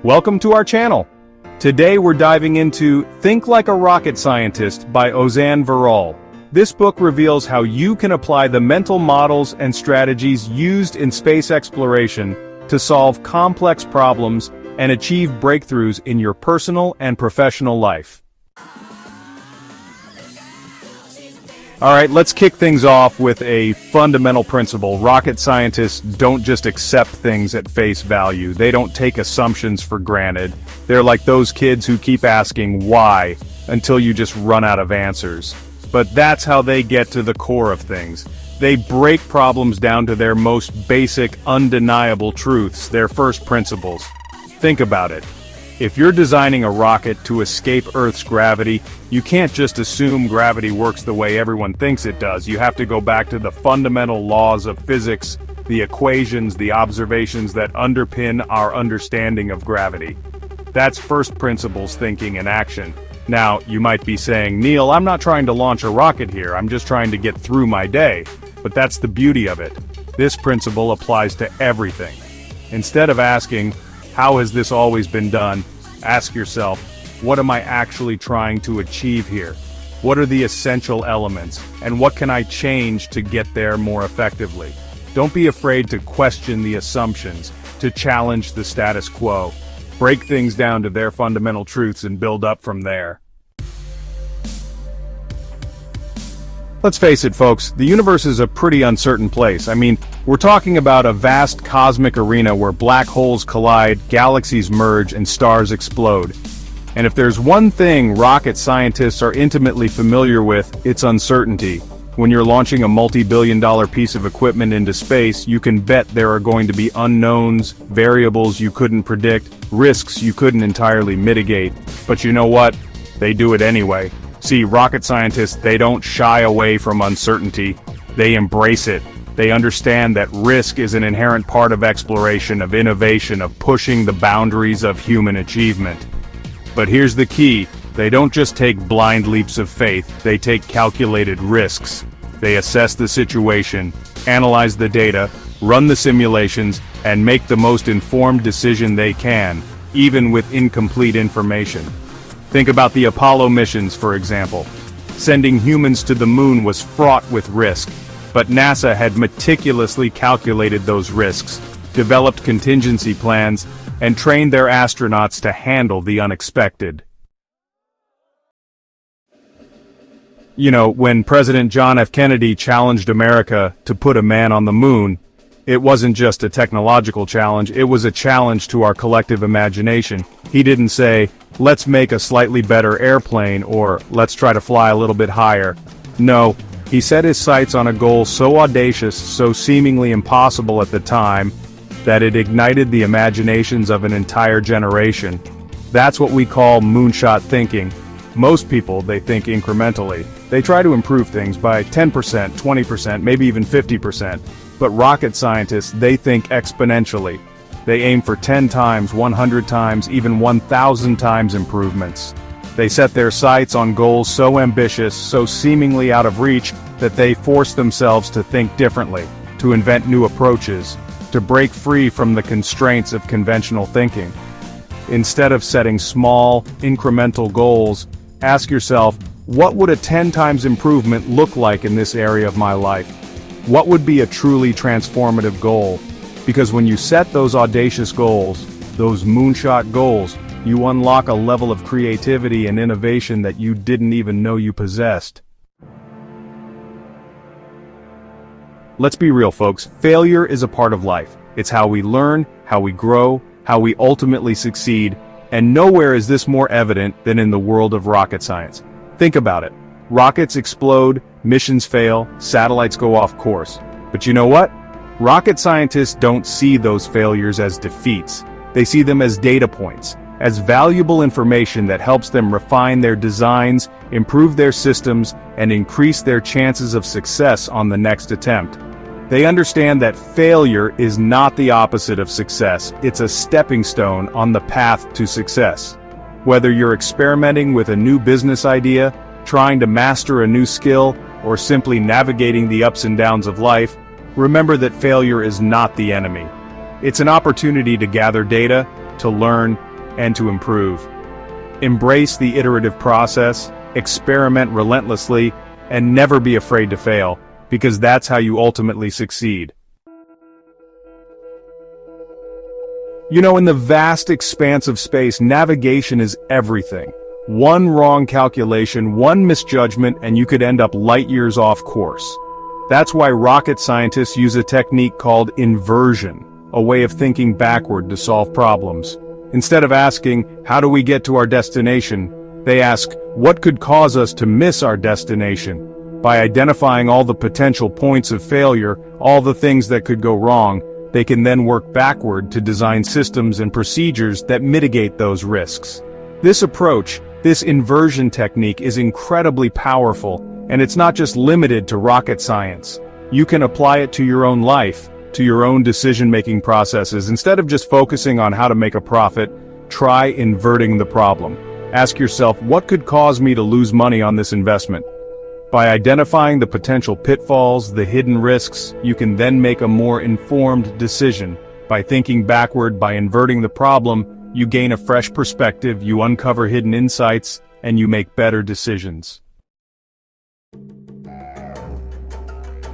Welcome to our channel. Today we're diving into Think Like a Rocket Scientist by Ozan Varol. This book reveals how you can apply the mental models and strategies used in space exploration to solve complex problems and achieve breakthroughs in your personal and professional life. Alright, let's kick things off with a fundamental principle. Rocket scientists don't just accept things at face value. They don't take assumptions for granted. They're like those kids who keep asking why until you just run out of answers. But that's how they get to the core of things. They break problems down to their most basic, undeniable truths, their first principles. Think about it. If you're designing a rocket to escape Earth's gravity, you can't just assume gravity works the way everyone thinks it does. You have to go back to the fundamental laws of physics, the equations, the observations that underpin our understanding of gravity. That's first principles thinking in action. Now, you might be saying, Neil, I'm not trying to launch a rocket here, I'm just trying to get through my day. But that's the beauty of it. This principle applies to everything. Instead of asking, how has this always been done? Ask yourself, what am I actually trying to achieve here? What are the essential elements, and what can I change to get there more effectively? Don't be afraid to question the assumptions, to challenge the status quo. Break things down to their fundamental truths and build up from there. Let's face it, folks, the universe is a pretty uncertain place. I mean, we're talking about a vast cosmic arena where black holes collide, galaxies merge, and stars explode. And if there's one thing rocket scientists are intimately familiar with, it's uncertainty. When you're launching a multi-billion-dollar piece of equipment into space, you can bet there are going to be unknowns, variables you couldn't predict, risks you couldn't entirely mitigate. But you know what? They do it anyway. See, rocket scientists, they don't shy away from uncertainty. They embrace it. They understand that risk is an inherent part of exploration, of innovation, of pushing the boundaries of human achievement. But here's the key. They don't just take blind leaps of faith, they take calculated risks. They assess the situation, analyze the data, run the simulations, and make the most informed decision they can, even with incomplete information. Think about the Apollo missions, for example. Sending humans to the moon was fraught with risk, but NASA had meticulously calculated those risks, developed contingency plans, and trained their astronauts to handle the unexpected. You know, when President John F. Kennedy challenged America to put a man on the moon, it wasn't just a technological challenge, it was a challenge to our collective imagination. He didn't say, let's make a slightly better airplane, or let's try to fly a little bit higher. No, he set his sights on a goal so audacious, so seemingly impossible at the time, that it ignited the imaginations of an entire generation. That's what we call moonshot thinking. Most people, they think incrementally. They try to improve things by 10%, 20%, maybe even 50%. But rocket scientists, they think exponentially. They aim for 10 times, 100 times, even 1,000 times improvements. They set their sights on goals so ambitious, so seemingly out of reach, that they force themselves to think differently, to invent new approaches, to break free from the constraints of conventional thinking. Instead of setting small, incremental goals, ask yourself, what would a 10 times improvement look like in this area of my life? What would be a truly transformative goal? Because when you set those audacious goals, those moonshot goals, you unlock a level of creativity and innovation that you didn't even know you possessed. Let's be real, folks. Failure is a part of life. It's how we learn, how we grow, how we ultimately succeed, and nowhere is this more evident than in the world of rocket science. Think about it. Rockets explode, missions fail, satellites go off course. But you know what? Rocket scientists don't see those failures as defeats. They see them as data points, as valuable information that helps them refine their designs, improve their systems, and increase their chances of success on the next attempt. They understand that failure is not the opposite of success, it's a stepping stone on the path to success. Whether you're experimenting with a new business idea, trying to master a new skill, or simply navigating the ups and downs of life, remember that failure is not the enemy. It's an opportunity to gather data, to learn, and to improve. Embrace the iterative process, experiment relentlessly, and never be afraid to fail, because that's how you ultimately succeed. You know, in the vast expanse of space, navigation is everything. One wrong calculation, one misjudgment, and you could end up light years off course. That's why rocket scientists use a technique called inversion, a way of thinking backward to solve problems. Instead of asking, how do we get to our destination, they ask, what could cause us to miss our destination? By identifying all the potential points of failure, all the things that could go wrong, they can then work backward to design systems and procedures that mitigate those risks. This approach, this inversion technique, is incredibly powerful, and it's not just limited to rocket science. You can apply it to your own life, to your own decision-making processes. Instead of just focusing on how to make a profit, try inverting the problem. Ask yourself, what could cause me to lose money on this investment? By identifying the potential pitfalls, the hidden risks, you can then make a more informed decision. By thinking backward, by inverting the problem, you gain a fresh perspective, you uncover hidden insights, and you make better decisions.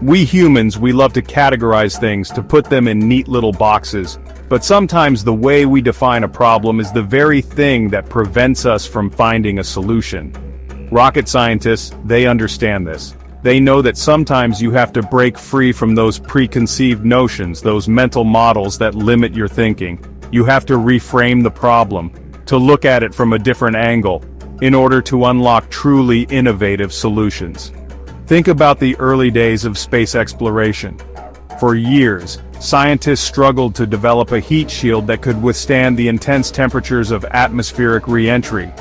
We humans, we love to categorize things, to put them in neat little boxes, but sometimes the way we define a problem is the very thing that prevents us from finding a solution. Rocket scientists, they understand this. They know that sometimes you have to break free from those preconceived notions, those mental models that limit your thinking. You have to reframe the problem, to look at it from a different angle, in order to unlock truly innovative solutions. Think about the early days of space exploration. For years, scientists struggled to develop a heat shield that could withstand the intense temperatures of atmospheric re-entry.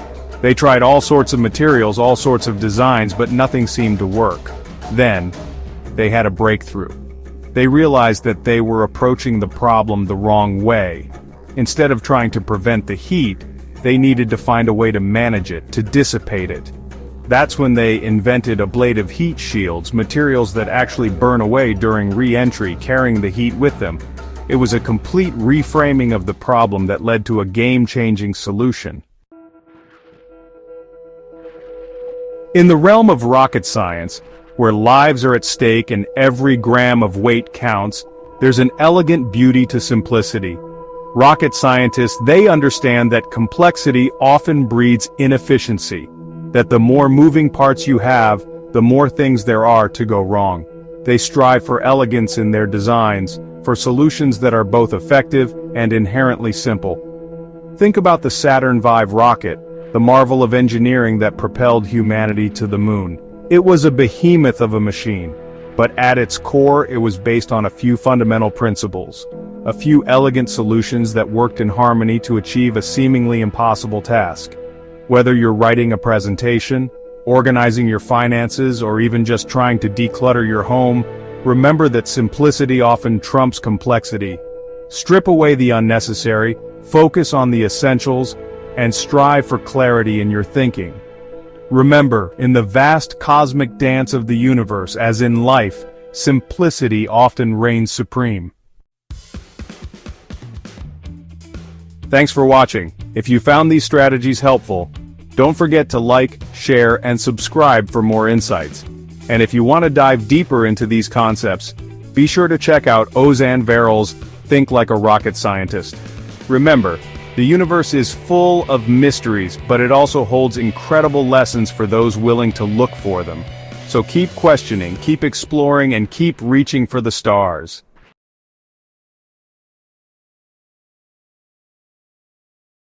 They tried all sorts of materials, all sorts of designs, but nothing seemed to work. Then, they had a breakthrough. They realized that they were approaching the problem the wrong way. Instead of trying to prevent the heat, they needed to find a way to manage it, to dissipate it. That's when they invented ablative heat shields, materials that actually burn away during re-entry, carrying the heat with them. It was a complete reframing of the problem that led to a game-changing solution. In the realm of rocket science, where lives are at stake and every gram of weight counts, there's an elegant beauty to simplicity. Rocket scientists, they understand that complexity often breeds inefficiency, that the more moving parts you have, the more things there are to go wrong. They strive for elegance in their designs, for solutions that are both effective and inherently simple. Think about the Saturn V rocket, the marvel of engineering that propelled humanity to the moon. It was a behemoth of a machine, but at its core it was based on a few fundamental principles, a few elegant solutions that worked in harmony to achieve a seemingly impossible task. Whether you're writing a presentation, organizing your finances, or even just trying to declutter your home, remember that simplicity often trumps complexity. Strip away the unnecessary, focus on the essentials, and strive for clarity in your thinking. Remember, in the vast cosmic dance of the universe, as in life, simplicity often reigns supreme. Thanks for watching. If you found these strategies helpful, don't forget to like, share, and subscribe for more insights. And if you want to dive deeper into these concepts, be sure to check out Ozan Varol's Think Like a Rocket Scientist. Remember, the universe is full of mysteries, but it also holds incredible lessons for those willing to look for them. So keep questioning, keep exploring, and keep reaching for the stars.